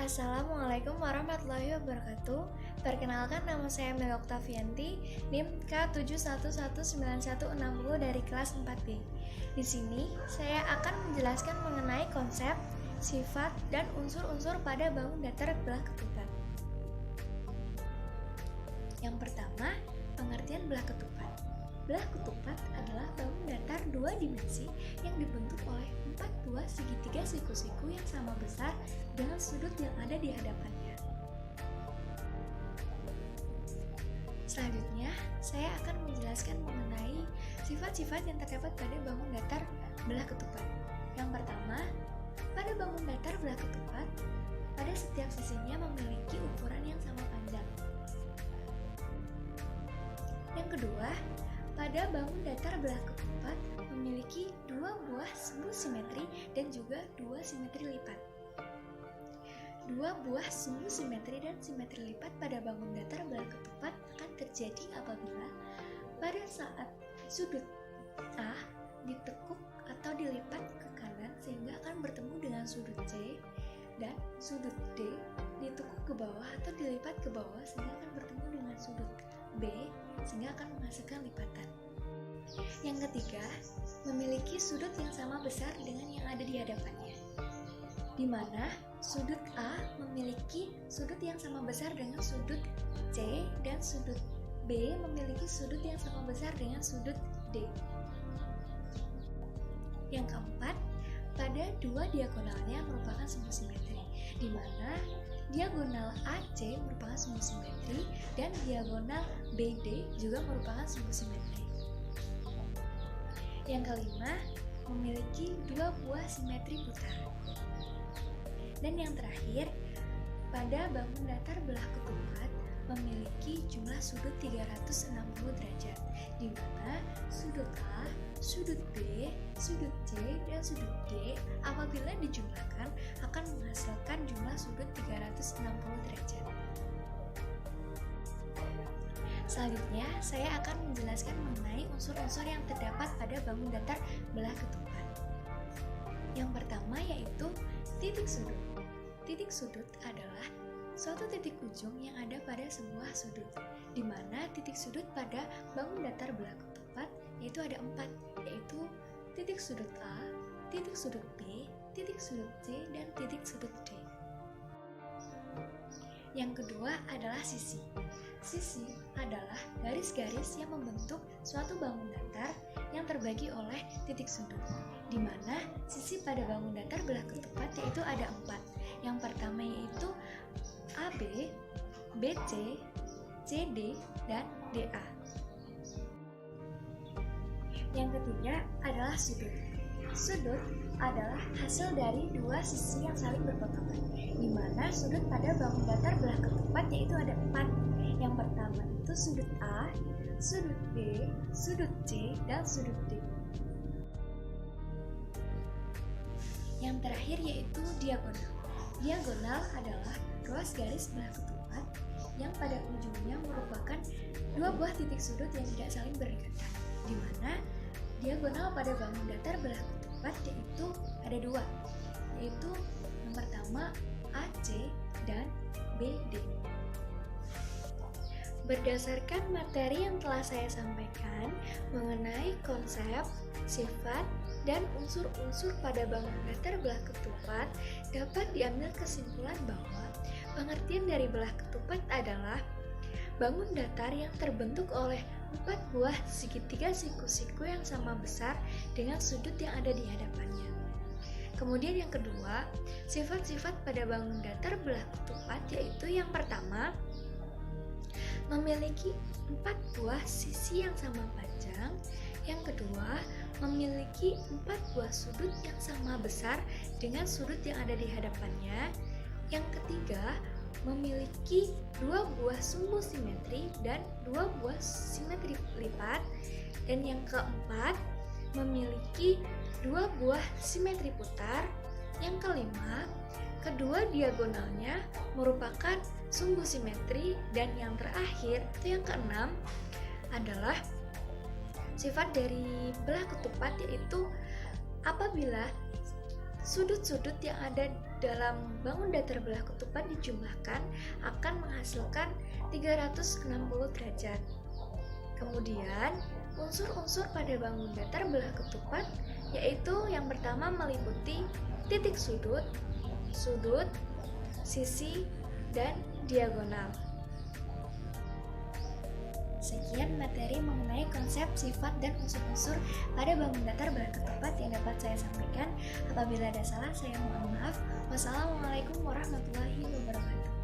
Assalamualaikum warahmatullahi wabarakatuh. Perkenalkan, nama saya Mel Oktavianti, NIM K711960 dari kelas 4B. Di sini saya akan menjelaskan mengenai konsep, sifat, dan unsur-unsur pada bangun datar belah ketupat. Yang pertama, pengertian belah ketupat. Belah ketupat adalah bangun datar dua dimensi yang dibentuk oleh 4 buah segitiga siku-siku yang sama besar dengan sudut yang ada di hadapannya. Selanjutnya, saya akan menjelaskan mengenai sifat-sifat yang terdapat pada bangun datar belah ketupat. Yang pertama, pada bangun datar belah ketupat, pada setiap sisinya memiliki ukuran yang sama panjang. Yang kedua, pada bangun datar belah ketupat memiliki dua buah sumbu simetri dan juga dua simetri lipat. Dua buah sumbu simetri dan simetri lipat pada bangun datar belah ketupat akan terjadi apabila pada saat sudut A ditekuk atau dilipat ke kanan sehingga akan bertemu dengan sudut C, dan sudut D ditekuk ke bawah atau dilipat ke bawah sehingga akan bertemu dengan sudut B sehingga akan menghasilkan lipatan. Yang ketiga, memiliki sudut yang sama besar dengan yang ada di hadapannya, di mana sudut A memiliki sudut yang sama besar dengan sudut C dan sudut B memiliki sudut yang sama besar dengan sudut D. Yang keempat, pada dua diagonalnya merupakan sumbu simetri, di mana diagonal AC merupakan sumbu simetri dan diagonal BD juga merupakan sumbu simetri. Yang kelima, memiliki dua buah simetri putar. Dan yang terakhir, pada bangun datar belah ketupat memiliki jumlah sudut 360 derajat, di mana sudut A, sudut B, sudut C, dan sudut D apabila dijumlahkan akan menghasilkan jumlah sudut 360 derajat. Selanjutnya, saya akan menjelaskan mengenai unsur-unsur yang terdapat pada bangun datar belah ketupat. Yang pertama yaitu titik sudut. Titik sudut adalah suatu titik ujung yang ada pada sebuah sudut, di mana titik sudut pada bangun datar belah ketupat yaitu ada 4, yaitu titik sudut A, titik sudut B, titik sudut C, dan titik sudut D. Yang kedua adalah sisi. Sisi adalah garis-garis yang membentuk suatu bangun datar yang terbagi oleh titik sudut, di mana sisi pada bangun datar belah ketupat yaitu ada 4. Yang pertama yaitu AB, BC, CD, dan DA. Yang ketiga adalah sudut. Sudut adalah hasil dari dua sisi yang saling berpotongan, di mana sudut pada bangun datar belah ketupat yaitu ada 4. Yang pertama itu sudut A, sudut B, sudut C, dan sudut D. Yang terakhir yaitu diagonal. Diagonal adalah ruas garis belah ketupat yang pada ujungnya merupakan dua buah titik sudut yang tidak saling berdekatan, di mana diagonal pada bangun datar belah ketupat yaitu ada 2, yaitu yang pertama AC dan BD. Berdasarkan materi yang telah saya sampaikan mengenai konsep, sifat, dan unsur-unsur pada bangun datar belah ketupat, dapat diambil kesimpulan bahwa pengertian dari belah ketupat adalah bangun datar yang terbentuk oleh 4 buah segitiga siku-siku yang sama besar dengan sudut yang ada di hadapannya. Kemudian yang kedua, sifat-sifat pada bangun datar belah ketupat yaitu yang pertama, memiliki 4 buah sisi yang sama panjang. Yang kedua, memiliki 4 buah sudut yang sama besar dengan sudut yang ada di hadapannya. Yang ketiga, memiliki 2 buah sumbu simetri dan 2 buah simetri lipat. Dan yang keempat, memiliki 2 buah simetri putar. Yang kelima, kedua diagonalnya merupakan sumbu simetri. Dan yang terakhir, itu yang keenam, adalah sifat dari belah ketupat yaitu apabila Sudut-sudut yang ada dalam bangun datar belah ketupat dijumlahkan akan menghasilkan 360 derajat. Kemudian, unsur-unsur pada bangun datar belah ketupat yaitu yang pertama meliputi titik sudut, sisi, dan diagonal. Sekian materi mengenai konsep, sifat, dan unsur-unsur pada bangun datar belah ketupat yang dapat saya sampaikan. Apabila ada salah, saya mohon maaf. Wassalamualaikum warahmatullahi wabarakatuh.